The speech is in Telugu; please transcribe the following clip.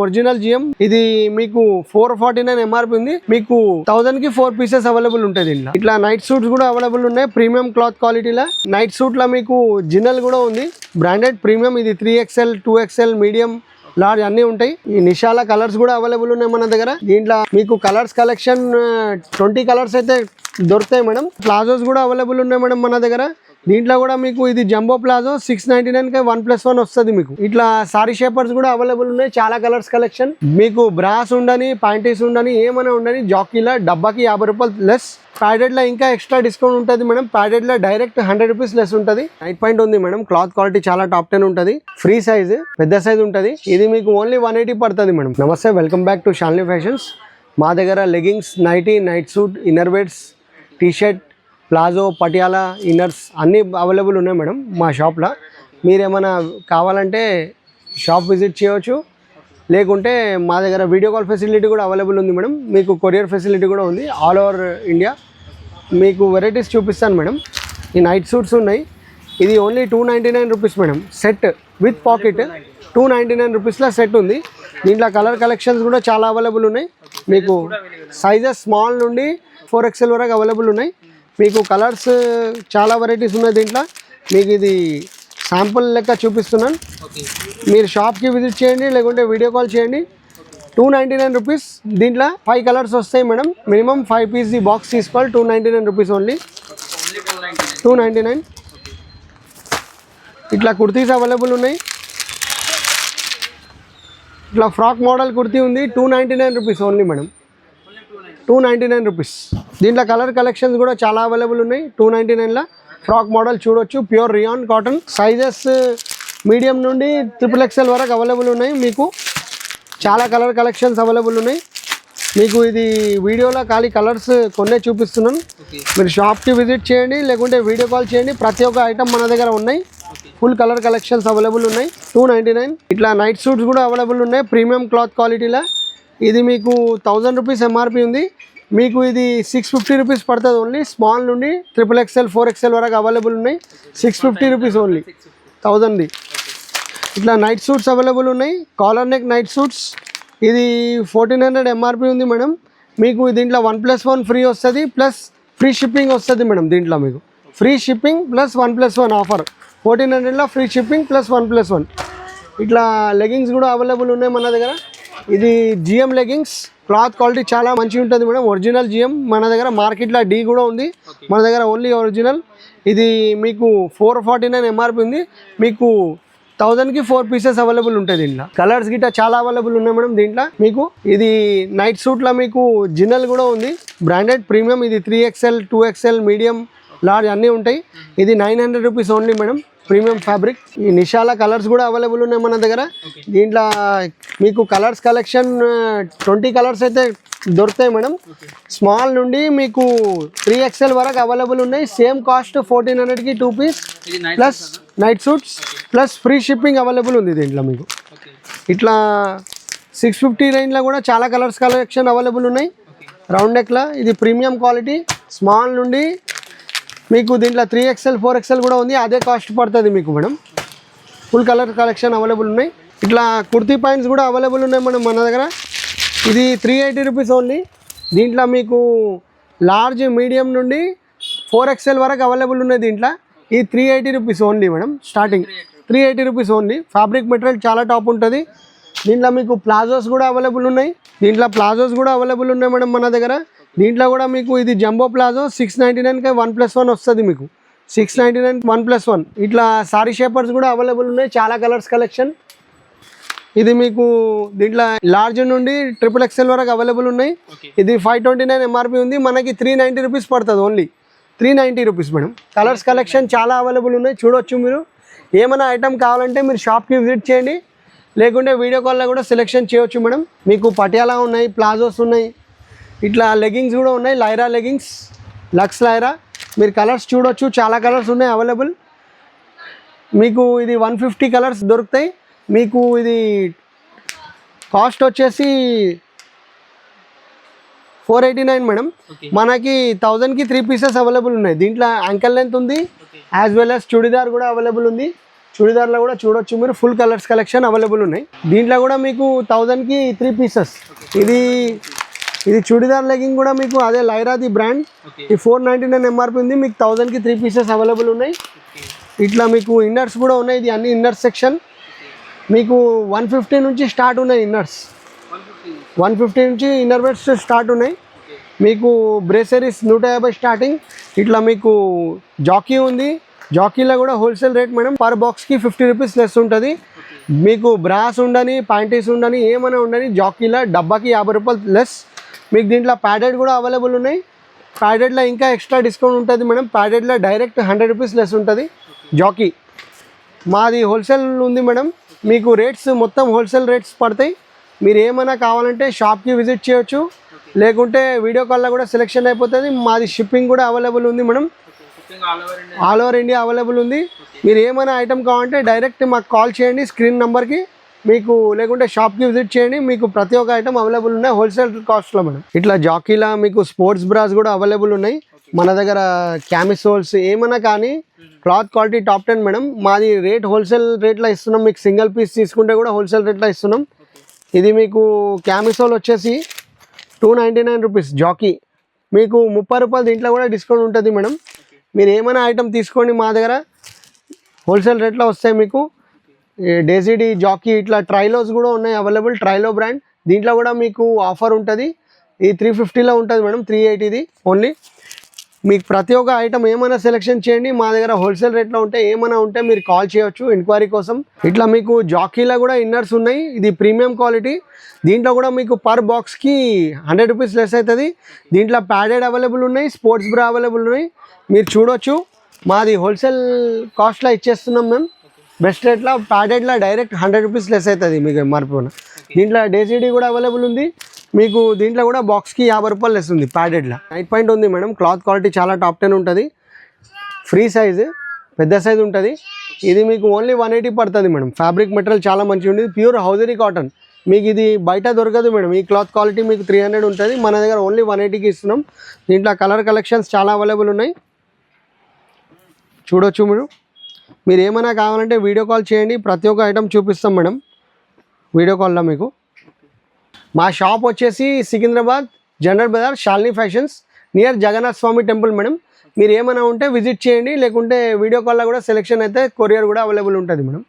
ఒరిజినల్ జిఎం ఇది మీకు 449 ఎంఆర్పి ఉంది. మీకు 1000 కి 4 పీసెస్ అవైలబుల్ ఉంటాయి దీంట్లో. ఇట్లా నైట్ సూట్స్ కూడా అవైలబుల్ ఉన్నాయి ప్రీమియం క్లాత్ క్వాలిటీలో. నైట్ సూట్ లో మీకు జిన్నల్ కూడా ఉంది బ్రాండెడ్ ప్రీమియం. ఇది 3XL 2XL మీడియం లార్జ్ అన్ని ఉంటాయి. ఈ నిషాల కలర్స్ కూడా అవైలబుల్ ఉన్నాయి మన దగ్గర. దీంట్లో మీకు కలర్స్ కలెక్షన్ 20 కలర్స్ అయితే దొరుకుతాయి మేడం. ప్లాజోస్ కూడా అవైలబుల్ ఉన్నాయి మేడం మన దగ్గర. దీంట్లో కూడా మీకు ఇది జంబో ప్లాజో 699 కి 1+1 వస్తుంది మీకు. ఇట్లా సారీ షేపర్స్ కూడా అవైలబుల్ ఉన్నాయి చాలా కలర్స్ కలెక్షన్. మీకు బ్రాస్ ఉండని ప్యాంటీస్ ఉండని ఏమైనా ఉండని జాకీలో డబ్బాకి 50 రూపాయలు లెస్. ప్యాడెడ్ లో ఇంకా ఎక్స్ట్రా డిస్కౌంట్ ఉంటుంది మేడం. ప్యాడెడ్ లో డైరెక్ట్ 100 రూపీస్ లెస్ ఉంటుంది. నైట్ పాయింట్ ఉంది మేడం. క్లాత్ క్వాలిటీ చాలా టాప్ 10 ఉంటుంది. ఫ్రీ సైజ్ పెద్ద సైజ్ ఉంటుంది. ఇది మీకు ఓన్లీ 180 పడుతుంది మేడం. నమస్తే, welcome back to Shalini fashions. మా దగ్గర leggings, nighty, night suit, inner wears, t shirt, palazzo, Patiala, inners అన్నీ అవైలబుల్ ఉన్నాయి మేడం మా షాప్లో. మీరేమైనా కావాలంటే షాప్ విజిట్ చేయవచ్చు. లేకుంటే మా దగ్గర వీడియో కాల్ ఫెసిలిటీ కూడా అవైలబుల్ ఉంది మేడం. మీకు కొరియర్ ఫెసిలిటీ కూడా ఉంది ఆల్ ఓవర్ ఇండియా. మీకు వెరైటీస్ చూపిస్తాను మేడం. ఈ నైట్ సూట్స్ ఉన్నాయి. ఇది only 299 rupees madam. Set with pocket 299 రూపీస్లో సెట్ ఉంది. దీంట్లో కలర్ కలెక్షన్స్ కూడా చాలా అవైలబుల్ ఉన్నాయి. మీకు సైజెస్ స్మాల్ నుండి 4XL వరకు అవైలబుల్ ఉన్నాయి. మీకు కలర్స్ చాలా వెరైటీస్ ఉన్నాయి దీంట్లో. మీకు ఇది శాంపుల్ లెక్క చూపిస్తున్నాను. మీరు షాప్కి విజిట్ చేయండి లేకుంటే వీడియో కాల్ చేయండి. 299 రూపీస్. దీంట్లో 5 కలర్స్ వస్తాయి madam. Minimum 5 piece the box తీసుకోవాలి. 299 రూపీస్ ఓన్లీ. 299. ఇట్లా కుర్తీస్ అవైలబుల్ ఉన్నాయి. ఇట్లా ఫ్రాక్ మోడల్ కుర్తీ ఉంది. 299 రూపీస్ ఓన్లీ మేడం. 299 రూపీస్. దీంట్లో కలర్ కలెక్షన్స్ కూడా చాలా అవైలబుల్ ఉన్నాయి. 299లో ఫ్రాక్ మోడల్ చూడొచ్చు. Pure rayon cotton. Sizes medium నుండి XXL వరకు అవైలబుల్ ఉన్నాయి. మీకు చాలా కలర్ కలెక్షన్స్ అవైలబుల్ ఉన్నాయి. మీకు ఇది వీడియోలో ఖాళీ కలర్స్ కొన్నే చూపిస్తున్నాను. మీరు షాప్కి విజిట్ చేయండి లేకుంటే వీడియో కాల్ చేయండి. ప్రతి ఒక్క ఐటమ్ మన దగ్గర ఉన్నాయి. ఫుల్ కలర్ కలెక్షన్స్ అవైలబుల్ ఉన్నాయి. 299. ఇట్లా నైట్ సూట్స్ కూడా అవైలబుల్ ఉన్నాయి ప్రీమియం క్లాత్ క్వాలిటీలో. ఇది మీకు 1000 రూపీస్ ఎంఆర్పి ఉంది. మీకు ఇది 650 రూపీస్ పడుతుంది ఓన్లీ. స్మాల్ నుండి XXL 4XL వరకు అవైలబుల్ ఉన్నాయి. 650 రూపీస్ ఓన్లీ 1000ది. ఇట్లా నైట్ సూట్స్ అవైలబుల్ ఉన్నాయి. Collar neck night suits. ఇది 1400 ఎంఆర్పి ఉంది మేడం. మీకు దీంట్లో 1+1 ఫ్రీ వస్తుంది ప్లస్ ఫ్రీ షిప్పింగ్ వస్తుంది మేడం. దీంట్లో మీకు ఫ్రీ షిప్పింగ్ ప్లస్ 1+1 ఆఫర్. 1400లో ఫ్రీ షిప్పింగ్ ప్లస్ 1+1. ఇట్లా లెగింగ్స్ కూడా అవైలబుల్ ఉన్నాయి మన దగ్గర. ఇది జిఎం లెగింగ్స్. క్లాత్ క్వాలిటీ చాలా మంచిగా ఉంటుంది మేడం. ఒరిజినల్ జిఎం మన దగ్గర. మార్కెట్లో డి కూడా ఉంది, మన దగ్గర ఓన్లీ ఒరిజినల్. ఇది మీకు 449 ఎంఆర్పి ఉంది. మీకు 1000 కి 4 పీసెస్ అవైలబుల్ ఉంటాయి దీంట్లో. కలర్స్ గిట్ట చాలా అవైలబుల్ ఉన్నాయి మేడం దీంట్లో. మీకు ఇది నైట్ సూట్లో మీకు జిన్నల్ కూడా ఉంది బ్రాండెడ్ ప్రీమియం. ఇది 3XL 2XL మీడియం లార్జ్ అన్నీ ఉంటాయి. ఇది 900 rupees only madam. Premium fabric. ఈ నిషాల కలర్స్ కూడా అవైలబుల్ ఉన్నాయి మన దగ్గర. దీంట్లో మీకు కలర్స్ కలెక్షన్ 20 కలర్స్ అయితే దొరుకుతాయి మేడం. స్మాల్ నుండి మీకు 3XL వరకు అవైలబుల్ ఉన్నాయి. సేమ్ కాస్ట్ 1400కి 2 piece plus night suits plus free shipping available ఉంది దీంట్లో మీకు. ఇట్లా 650 రేంజ్లో కూడా చాలా కలర్స్ కలెక్షన్ అవైలబుల్ ఉన్నాయి. రౌండ్ నెక్లో ఇది ప్రీమియం క్వాలిటీ. స్మాల్ నుండి మీకు దీంట్లో 3XL 4XL కూడా ఉంది. అదే కాస్ట్ పడుతుంది మీకు madam. Full colour collection available ఉన్నాయి. ఇట్లా కుర్తీ పాయింట్స్ కూడా అవైలబుల్ ఉన్నాయి మేడం మన దగ్గర. ఇది 380 రూపీస్ ఓన్లీ. దీంట్లో మీకు లార్జ్ మీడియం నుండి 4XL వరకు అవైలబుల్ ఉన్నాయి దీంట్లో. ఈ 380 rupees only madam. Starting 380 rupees only. Fabric material చాలా టాప్ ఉంటుంది. దీంట్లో మీకు ప్లాజోస్ కూడా అవైలబుల్ ఉన్నాయి. దీంట్లో ప్లాజోస్ కూడా అవైలబుల్ ఉన్నాయి మేడం మన దగ్గర. దీంట్లో కూడా మీకు ఇది జంబో ప్లాజో 699 కి 1+1 వస్తుంది మీకు. 699 1+1. ఇట్లా సారీ షేపర్స్ కూడా అవైలబుల్ ఉన్నాయి చాలా కలర్స్ కలెక్షన్. ఇది మీకు దీంట్లో లార్జ్ నుండి XXL వరకు అవైలబుల్ ఉన్నాయి. ఇది 529 ఎంఆర్పి ఉంది. మనకి 390 రూపీస్ పడుతుంది only. 390 rupees madam. Colours collection చాలా అవైలబుల్ ఉన్నాయి చూడొచ్చు మీరు. ఏమైనా ఐటమ్ కావాలంటే మీరు షాప్కి విజిట్ చేయండి లేకుంటే వీడియో కాల్లో కూడా సెలెక్షన్ చేయొచ్చు మేడం. మీకు పటియాలా ఉన్నాయి, ప్లాజోస్ ఉన్నాయి, ఇట్లా లెగింగ్స్ కూడా ఉన్నాయి. Lyra leggings, Lux Lyra. మీరు కలర్స్ చూడొచ్చు చాలా కలర్స్ ఉన్నాయి అవైలబుల్. మీకు ఇది 150 కలర్స్ దొరుకుతాయి. మీకు ఇది కాస్ట్ వచ్చేసి 489 మేడం. మనకి 1000కి 3 పీసెస్ అవైలబుల్ ఉన్నాయి. దీంట్లో యాంకల్ లెంత్ ఉంది యాజ్ వెల్ యాజ్ చుడిదార్ కూడా అవైలబుల్ ఉంది. చుడిదార్లో కూడా చూడొచ్చు మీరు, ఫుల్ కలర్స్ కలెక్షన్ అవైలబుల్ ఉన్నాయి. దీంట్లో కూడా మీకు 1000కి 3 పీసెస్. ఇది చుడిదార్ లెగ్గింగ్ కూడా మీకు అదే లైరాది బ్రాండ్. ఈ 499 ఎంఆర్పి ఉంది, మీకు 1000కి 3 పీసెస్ అవైలబుల్ ఉన్నాయి. ఇట్లా మీకు ఇన్నర్స్ కూడా ఉన్నాయి, ఇది అన్ని ఇన్నర్స్ సెక్షన్. మీకు 150 నుంచి స్టార్ట్ ఉన్నాయి ఇన్నర్స్, 150 నుంచి ఇన్నర్ వేర్స్ స్టార్ట్ ఉన్నాయి. మీకు బ్రేసరీస్ 150 స్టార్టింగ్. ఇట్లా మీకు జాకీ ఉంది, జాకీలో కూడా హోల్సేల్ రేట్ మేడం. పర్ బాక్స్కి 50 రూపీస్ లెస్ ఉంటుంది. మీకు బ్రాస్ ఉండని, ప్యాంటీస్ ఉండని, ఏమైనా ఉండని జాకీలో డబ్బాకి 50 రూపాయలు లెస్. మీకు దీంట్లో ప్యాడెడ్ కూడా అవైలబుల్ ఉన్నాయి. ప్యాడెడ్లో ఇంకా ఎక్స్ట్రా డిస్కౌంట్ ఉంటుంది మేడం. ప్యాడెడ్లో డైరెక్ట్ 100 రూపీస్ లెస్ ఉంటుంది జాకీ. మాది హోల్సేల్ ఉంది మేడం. మీకు రేట్స్ మొత్తం హోల్సేల్ రేట్స్ పడతాయి. మీరు ఏమైనా కావాలంటే షాప్కి విజిట్ చేయొచ్చు, లేకుంటే వీడియో కాల్లో కూడా సెలెక్షన్ అయిపోతుంది. మాది షిప్పింగ్ కూడా అవైలబుల్ ఉంది madam, all over India available ఉంది. మీరు ఏమైనా ఐటమ్ కావాలంటే డైరెక్ట్ మాకు కాల్ చేయండి స్క్రీన్ నెంబర్కి, మీకు లేకుంటే షాప్కి విజిట్ చేయండి. మీకు ప్రతి ఒక్క ఐటమ్ అవైలబుల్ ఉన్నాయి హోల్సేల్ కాస్ట్లో మేడం. ఇట్లా జాకీలా మీకు స్పోర్ట్స్ బ్రాస్ కూడా అవైలబుల్ ఉన్నాయి మన దగ్గర. క్యామిసోల్స్ ఏమైనా కానీ క్లాత్ క్వాలిటీ టాప్ 10 మేడం. మాది రేట్ హోల్సేల్ రేట్లో ఇస్తున్నాం. మీకు సింగిల్ పీస్ తీసుకుంటే కూడా హోల్సేల్ రేట్లో ఇస్తున్నాం. ఇది మీకు క్యామిసోల్ వచ్చేసి 299 రూపీస్ జాకీ. మీకు 30 రూపాయలు దీంట్లో కూడా డిస్కౌంట్ ఉంటుంది మేడం. మీరు ఏమైనా ఐటమ్ తీసుకోండి మా దగ్గర హోల్సేల్ రేట్లో వస్తాయి మీకు. డేసిడీ జాకీ ఇట్లా ట్రైలోస్ కూడా ఉన్నాయి అవైలబుల్, ట్రైలో బ్రాండ్. దీంట్లో కూడా మీకు ఆఫర్ ఉంటుంది. ఈ 350లో ఉంటుంది మేడం, 380 ఓన్లీ. మీకు ప్రతి ఒక్క ఐటమ్ ఏమైనా సెలెక్షన్ చేయండి మా దగ్గర హోల్సేల్ రేట్లో ఉంటే. ఏమైనా ఉంటే మీరు కాల్ చేయొచ్చు ఎంక్వైరీ కోసం. ఇట్లా మీకు జాకీలో కూడా ఇన్నర్స్ ఉన్నాయి, ఇది ప్రీమియం క్వాలిటీ. దీంట్లో కూడా మీకు పర్ బాక్స్కి 100 రూపీస్ లెస్ అవుతుంది. దీంట్లో ప్యాడెడ్ అవైలబుల్ ఉన్నాయి, స్పోర్ట్స్ బ్రా అవైలబుల్ ఉన్నాయి. మీరు చూడొచ్చు, మాది హోల్సేల్ కాస్ట్లో ఇచ్చేస్తున్నాం మేము బెస్ట్ రేట్లో. ప్యాడెడ్లో డైరెక్ట్ 100 రూపీస్ లెస్ అవుతుంది మీకు ఎంఆర్పి. దీంట్లో డేసిడీ కూడా అవైలబుల్ ఉంది మీకు. దీంట్లో కూడా బాక్స్కి 50 రూపాయలు లెస్ ఉంది ప్యాడెడ్లో. నైట్ పాయింట్ ఉంది మేడం. క్లాత్ క్వాలిటీ చాలా టాప్ 10 ఉంటుంది. ఫ్రీ సైజు, పెద్ద సైజు ఉంటుంది. ఇది మీకు ఓన్లీ 180 పడుతుంది మేడం. ఫ్యాబ్రిక్ మెటీరియల్ చాలా మంచిగా ఉంటుంది, ప్యూర్ హౌజరీ కాటన్. మీకు ఇది బయట దొరకదు మేడం. ఈ క్లాత్ క్వాలిటీ మీకు 300 ఉంటుంది, మన దగ్గర ఓన్లీ 180కి ఇస్తున్నాం. దీంట్లో కలర్ కలెక్షన్స్ చాలా అవైలబుల్ ఉన్నాయి, చూడొచ్చు మీరు. మీరు ఏమైనా కావాలంటే వీడియో కాల్ చేయండి, ప్రతి ఒక్క ఐటమ్ చూపిస్తాం మేడం వీడియో కాల్లో మీకు. మా షాప్ వచ్చేసి Secunderabad general Bazaar, Shalini fashions, near Jagannath Swamy temple madam. మీరు ఏమైనా ఉంటే విజిట్ చేయండి, లేకుంటే వీడియో కాల్లో కూడా సెలెక్షన్ అయితే కొరియర్ కూడా అవైలబుల్ ఉంటుంది మేడం.